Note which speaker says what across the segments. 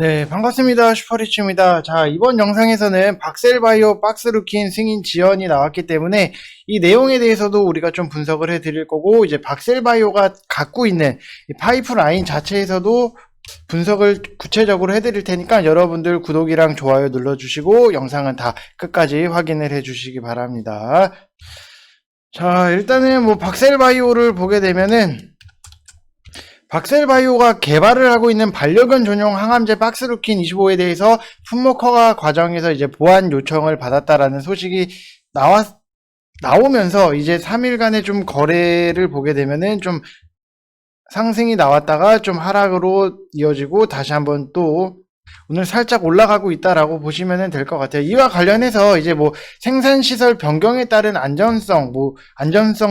Speaker 1: 네, 반갑습니다. 슈퍼리치입니다. 자, 이번 영상에서는 박셀바이오 박스루킨 승인 지연이 나왔기 때문에 이 내용에 대해서도 우리가 좀 분석을 해드릴 거고, 이제 박셀바이오가 갖고 있는 이 파이프라인 자체에서도 분석을 구체적으로 해드릴 테니까 여러분들 구독이랑 좋아요 눌러주시고 영상은 다 끝까지 확인을 해주시기 바랍니다. 자, 일단은 뭐 박셀바이오를 보게 되면은 박셀바이오가 개발을 하고 있는 반려견 전용 항암제 박스루킨 25에 대해서 품목 허가 과정에서 이제 보안 요청을 받았다라는 소식이 나오면서 이제 3일간의 좀 거래를 보게 되면은 좀 상승이 나왔다가 좀 하락으로 이어지고 다시 한번 또 오늘 살짝 올라가고 있다라고 보시면 될 것 같아요. 이와 관련해서 이제 뭐 생산시설 변경에 따른 안전성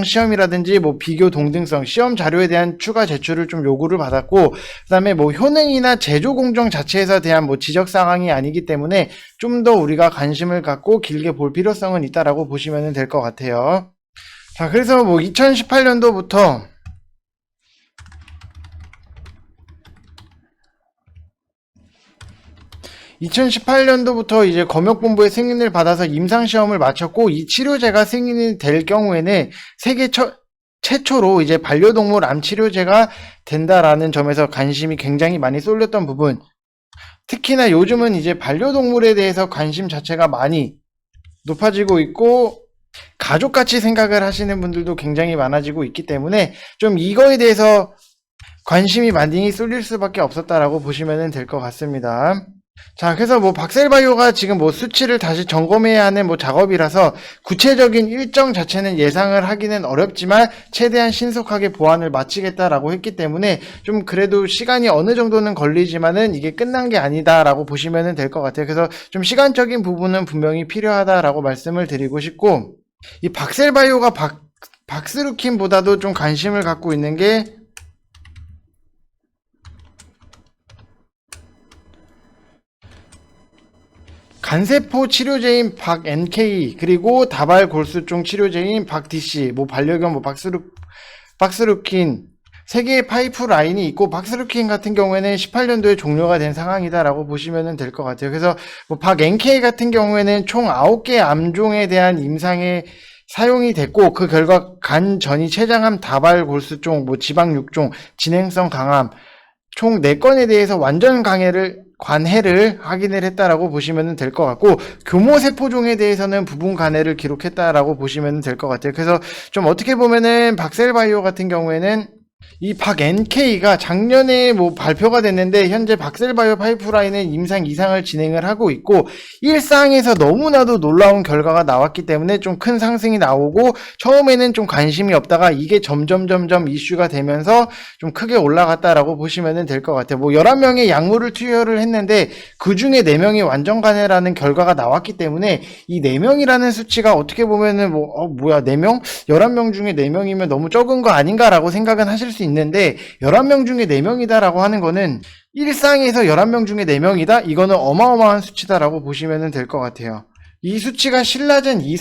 Speaker 1: 시험이라든지 뭐 비교 동등성 시험 자료에 대한 추가 제출을 좀 요구를 받았고, 그 다음에 뭐 효능이나 제조 공정 자체에서 대한 뭐 지적 사항이 아니기 때문에 좀 더 우리가 관심을 갖고 길게 볼 필요성은 있다라고 보시면 될 것 같아요. 자, 그래서 뭐 2018년도부터 이제 검역본부의 승인을 받아서 임상시험을 마쳤고, 이 치료제가 승인이 될 경우에는 세계 최초로 이제 반려동물 암치료제가 된다라는 점에서 관심이 굉장히 많이 쏠렸던 부분, 특히나 요즘은 이제 반려동물에 대해서 관심 자체가 많이 높아지고 있고 가족같이 생각을 하시는 분들도 굉장히 많아지고 있기 때문에 좀 이거에 대해서 관심이 많이 쏠릴 수밖에 없었다라고 보시면 될 것 같습니다. 자, 그래서 뭐 박셀바이오가 지금 뭐 수치를 다시 점검해야 하는 뭐 작업이라서 구체적인 일정 자체는 예상을 하기는 어렵지만 최대한 신속하게 보완을 마치겠다라고 했기 때문에 좀 그래도 시간이 어느 정도는 걸리지만은 이게 끝난 게 아니다라고 보시면 될 것 같아요. 그래서 좀 시간적인 부분은 분명히 필요하다라고 말씀을 드리고 싶고, 이 박셀바이오가 박스루킨보다도 좀 관심을 갖고 있는 게 간세포 치료제인 박NK, 그리고 다발골수종 치료제인 박DC, 뭐 반려견 뭐 박스루킨 세 개의 파이프라인이 있고, 박스루킨 같은 경우에는 18년도에 종료가 된 상황이다라고 보시면 될 것 같아요. 그래서 뭐 박NK 같은 경우에는 총 9개 암종에 대한 임상에 사용이 됐고, 그 결과 간 전이 췌장암, 다발골수종, 뭐 지방육종, 진행성 강암 총 4건에 대해서 완전 관해를 확인을 했다라고 보시면 될 것 같고, 교모 세포종에 대해서는 부분 관해를 기록했다라고 보시면 될 것 같아요. 그래서 좀 어떻게 보면은 박셀바이오 같은 경우에는 이 박NK가 작년에 뭐 발표가 됐는데 현재 박셀바이오 파이프라인은 임상 이상을 진행을 하고 있고, 일상에서 너무나도 놀라운 결과가 나왔기 때문에 좀 큰 상승이 나오고, 처음에는 좀 관심이 없다가 이게 점점 이슈가 되면서 좀 크게 올라갔다라고 보시면 될 것 같아요. 뭐 11명의 약물을 투여를 했는데 그 중에 4명이 완전 관해라는 결과가 나왔기 때문에 이 4명이라는 수치가 어떻게 보면은 뭐야 4명? 11명 중에 4명이면 너무 적은 거 아닌가라고 생각은 하실 수 있는데, 11명 중에 4명이다라고 하는 거는 일상에서 11명 중에 4명이다? 이거는 어마어마한 수치다라고 보시면 될 것 같아요. 이 수치가 신라젠이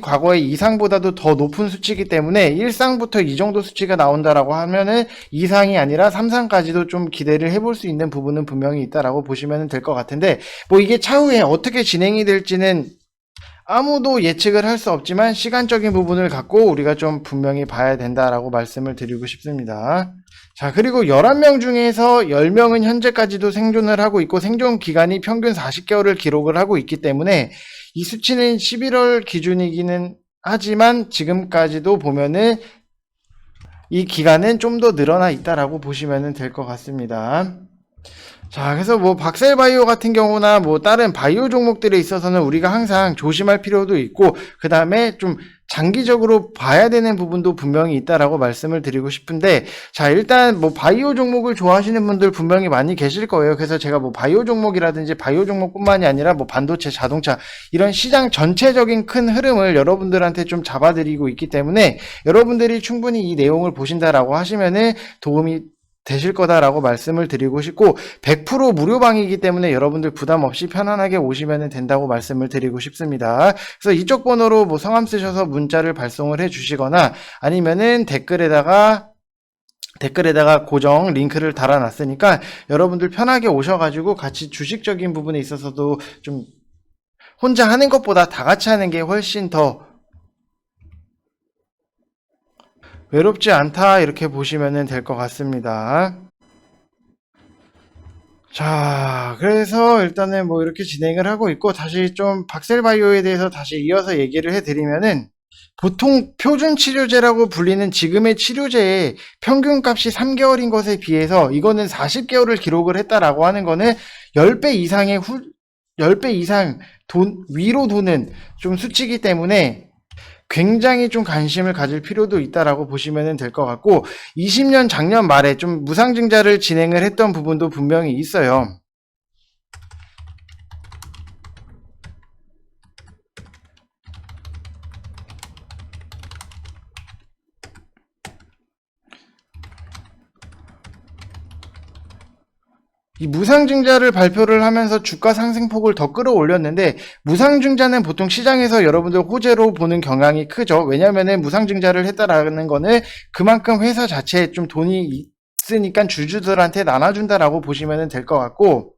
Speaker 1: 과거의 이상보다도 더 높은 수치이기 때문에 일상부터 이 정도 수치가 나온다라고 하면은 이상이 아니라 삼상까지도 좀 기대를 해볼 수 있는 부분은 분명히 있다라고 보시면 될 것 같은데, 뭐 이게 차후에 어떻게 진행이 될지는 아무도 예측을 할 수 없지만 시간적인 부분을 갖고 우리가 좀 분명히 봐야 된다라고 말씀을 드리고 싶습니다. 자, 그리고 11명 중에서 10명은 현재까지도 생존을 하고 있고, 생존 기간이 평균 40개월을 기록을 하고 있기 때문에 이 수치는 11월 기준이기는 하지만 지금까지도 보면은 이 기간은 좀 더 늘어나 있다라고 보시면 될 것 같습니다. 자, 그래서 뭐 박셀바이오 같은 경우나 뭐 다른 바이오 종목들에 있어서는 우리가 항상 조심할 필요도 있고, 그 다음에 좀 장기적으로 봐야 되는 부분도 분명히 있다라고 말씀을 드리고 싶은데, 자, 일단 뭐 바이오 종목을 좋아하시는 분들 분명히 많이 계실 거예요. 그래서 제가 뭐 바이오 종목이라든지 바이오 종목뿐만이 아니라 뭐 반도체, 자동차 이런 시장 전체적인 큰 흐름을 여러분들한테 좀 잡아드리고 있기 때문에 여러분들이 충분히 이 내용을 보신다라고 하시면은 도움이 되실 거다라고 말씀을 드리고 싶고, 100% 무료방이기 때문에 여러분들 부담 없이 편안하게 오시면 된다고 말씀을 드리고 싶습니다. 그래서 이쪽 번호로 뭐 성함 쓰셔서 문자를 발송을 해 주시거나 아니면은 댓글에다가 댓글에다가 고정 링크를 달아놨으니까 여러분들 편하게 오셔가지고 같이 주식적인 부분에 있어서도 좀 혼자 하는 것보다 다 같이 하는 게 훨씬 더 외롭지 않다, 이렇게 보시면 될 것 같습니다. 자, 그래서 일단은 뭐 이렇게 진행을 하고 있고, 다시 좀 박셀바이오에 대해서 다시 이어서 얘기를 해드리면은, 보통 표준 치료제라고 불리는 지금의 치료제의 평균값이 3개월인 것에 비해서 이거는 40개월을 기록을 했다라고 하는 거는 10배 이상의 10배 이상 위로 도는 좀 수치이기 때문에 굉장히 좀 관심을 가질 필요도 있다라고 보시면 될 것 같고, 20년 작년 말에 좀 무상증자를 진행을 했던 부분도 분명히 있어요. 이 무상증자를 발표를 하면서 주가 상승폭을 더 끌어올렸는데, 무상증자는 보통 시장에서 여러분들 호재로 보는 경향이 크죠. 왜냐면은 무상증자를 했다라는 거는 그만큼 회사 자체에 좀 돈이 있으니까 주주들한테 나눠준다라고 보시면 될 것 같고,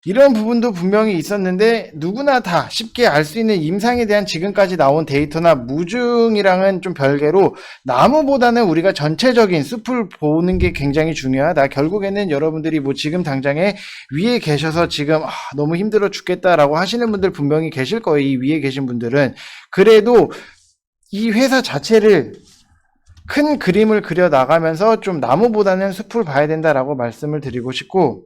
Speaker 1: 이런 부분도 분명히 있었는데 누구나 다 쉽게 알 수 있는 임상에 대한 지금까지 나온 데이터나 무증이랑은 좀 별개로, 나무보다는 우리가 전체적인 숲을 보는 게 굉장히 중요하다. 결국에는 여러분들이 뭐 지금 당장에 위에 계셔서 지금 너무 힘들어 죽겠다라고 하시는 분들 분명히 계실 거예요. 이 위에 계신 분들은. 그래도 이 회사 자체를 큰 그림을 그려 나가면서 좀 나무보다는 숲을 봐야 된다라고 말씀을 드리고 싶고,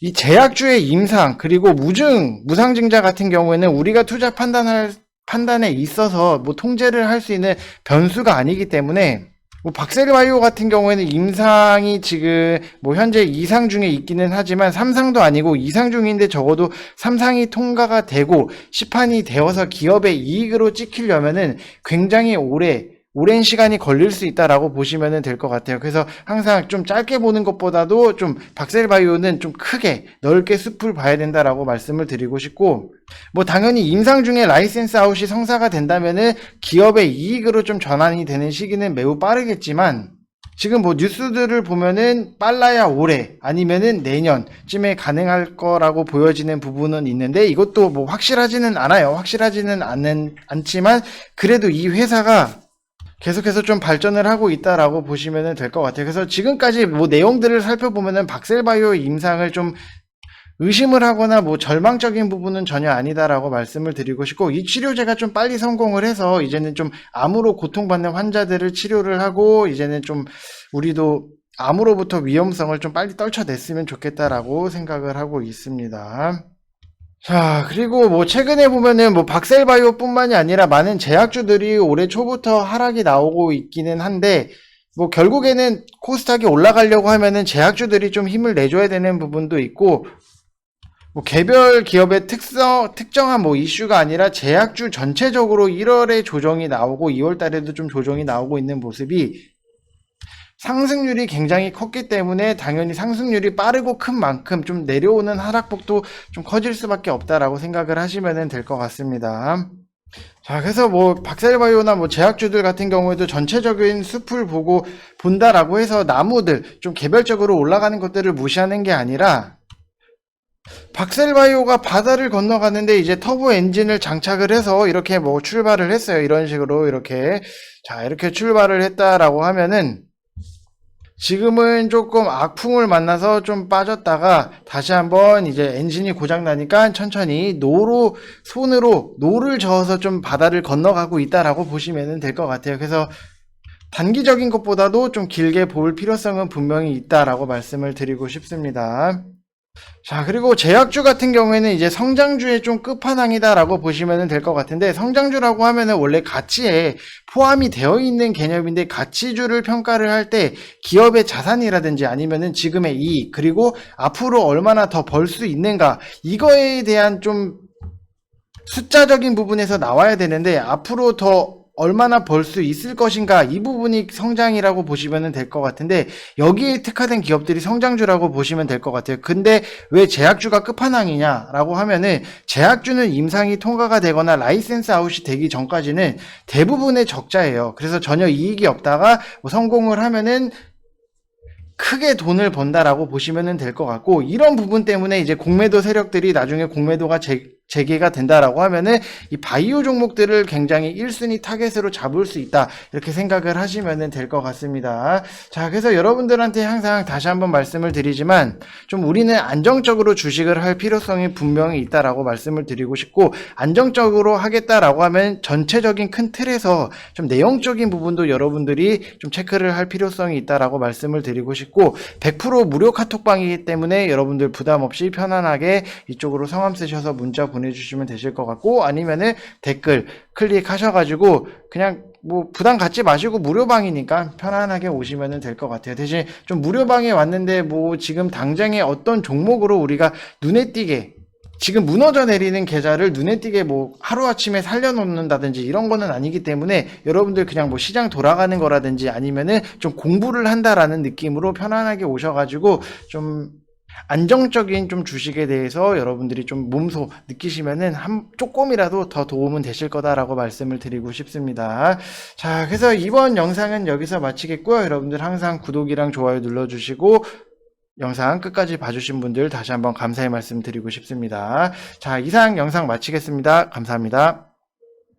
Speaker 1: 이 제약주의 임상 그리고 무상증자 같은 경우에는 우리가 투자 판단에 있어서 뭐 통제를 할 수 있는 변수가 아니기 때문에, 뭐 박셀바이오 같은 경우에는 임상이 지금 뭐 현재 2상 중에 있기는 하지만 3상도 아니고 2상 중인데, 적어도 3상이 통과가 되고 시판이 되어서 기업의 이익으로 찍히려면은 굉장히 오랜 시간이 걸릴 수 있다라고 보시면 될 것 같아요. 그래서 항상 좀 짧게 보는 것보다도 좀 박셀바이오는 좀 크게 넓게 숲을 봐야 된다라고 말씀을 드리고 싶고, 뭐 당연히 임상 중에 라이센스 아웃이 성사가 된다면은 기업의 이익으로 좀 전환이 되는 시기는 매우 빠르겠지만, 지금 뭐 뉴스들을 보면은 빨라야 올해 아니면은 내년쯤에 가능할 거라고 보여지는 부분은 있는데, 이것도 뭐 확실하지는 않아요. 확실하지는 않지만 그래도 이 회사가 계속해서 좀 발전을 하고 있다라고 보시면 될 것 같아요. 그래서 지금까지 뭐 내용들을 살펴보면은 박셀바이오 임상을 좀 의심을 하거나 뭐 절망적인 부분은 전혀 아니다라고 말씀을 드리고 싶고, 이 치료제가 좀 빨리 성공을 해서 이제는 좀 암으로 고통받는 환자들을 치료를 하고, 이제는 좀 우리도 암으로부터 위험성을 좀 빨리 떨쳐냈으면 좋겠다라고 생각을 하고 있습니다. 자, 그리고 뭐 최근에 보면은 뭐 박셀바이오 뿐만이 아니라 많은 제약주들이 올해 초부터 하락이 나오고 있기는 한데, 뭐 결국에는 코스닥이 올라가려고 하면은 제약주들이 좀 힘을 내줘야 되는 부분도 있고, 뭐 개별 기업의 특정한 뭐 이슈가 아니라 제약주 전체적으로 1월에 조정이 나오고 2월 달에도 좀 조정이 나오고 있는 모습이, 상승률이 굉장히 컸기 때문에 당연히 상승률이 빠르고 큰 만큼 좀 내려오는 하락폭도 좀 커질 수밖에 없다라고 생각을 하시면 될 것 같습니다. 자, 그래서 뭐 박셀바이오나 뭐 제약주들 같은 경우에도 전체적인 숲을 보고 본다라고 해서 나무들 좀 개별적으로 올라가는 것들을 무시하는 게 아니라, 박셀바이오가 바다를 건너가는데 이제 터보 엔진을 장착을 해서 이렇게 뭐 출발을 했어요. 이런 식으로 이렇게 출발을 했다라고 하면은, 지금은 조금 악풍을 만나서 좀 빠졌다가 다시 한번 이제 엔진이 고장나니까 천천히 손으로 노를 저어서 좀 바다를 건너가고 있다라고 보시면 될 것 같아요. 그래서 단기적인 것보다도 좀 길게 볼 필요성은 분명히 있다라고 말씀을 드리고 싶습니다. 자, 그리고 제약주 같은 경우에는 이제 성장주의 좀 끝판왕이다라고 보시면 될 것 같은데, 성장주라고 하면은 원래 가치에 포함이 되어 있는 개념인데, 가치주를 평가를 할 때 기업의 자산이라든지 아니면은 지금의 이익, 그리고 앞으로 얼마나 더 벌 수 있는가, 이거에 대한 좀 숫자적인 부분에서 나와야 되는데, 앞으로 더 얼마나 벌 수 있을 것인가, 이 부분이 성장이라고 보시면 될 것 같은데, 여기에 특화된 기업들이 성장주라고 보시면 될 것 같아요. 근데 왜 제약주가 끝판왕이냐라고 하면은, 제약주는 임상이 통과가 되거나 라이센스 아웃이 되기 전까지는 대부분의 적자예요. 그래서 전혀 이익이 없다가 뭐 성공을 하면은 크게 돈을 번다라고 보시면 될 것 같고, 이런 부분 때문에 이제 공매도 세력들이 나중에 공매도가 재개가 된다라고 하면은 이 바이오 종목들을 굉장히 1순위 타겟으로 잡을 수 있다, 이렇게 생각을 하시면 될 것 같습니다. 자, 그래서 여러분들한테 항상 다시 한번 말씀을 드리지만, 좀 우리는 안정적으로 주식을 할 필요성이 분명히 있다라고 말씀을 드리고 싶고, 안정적으로 하겠다라고 하면 전체적인 큰 틀에서 좀 내용적인 부분도 여러분들이 좀 체크를 할 필요성이 있다라고 말씀을 드리고 싶고, 100% 무료 카톡방이기 때문에 여러분들 부담 없이 편안하게 이쪽으로 성함 쓰셔서 문자 보내주시면 되실 것 같고, 아니면은 댓글 클릭하셔가지고 그냥 뭐 부담 갖지 마시고 무료방이니까 편안하게 오시면 될 것 같아요. 대신 좀 무료방에 왔는데 뭐 지금 당장에 어떤 종목으로 우리가 눈에 띄게 지금 무너져 내리는 계좌를 눈에 띄게 뭐 하루아침에 살려놓는다든지 이런 거는 아니기 때문에, 여러분들 그냥 뭐 시장 돌아가는 거라든지 아니면은 좀 공부를 한다라는 느낌으로 편안하게 오셔가지고 좀 안정적인 좀 주식에 대해서 여러분들이 좀 몸소 느끼시면은 조금이라도 더 도움은 되실 거다라고 말씀을 드리고 싶습니다. 자, 그래서 이번 영상은 여기서 마치겠고요. 여러분들 항상 구독이랑 좋아요 눌러주시고, 영상 끝까지 봐주신 분들 다시 한번 감사의 말씀 드리고 싶습니다. 자, 이상 영상 마치겠습니다. 감사합니다.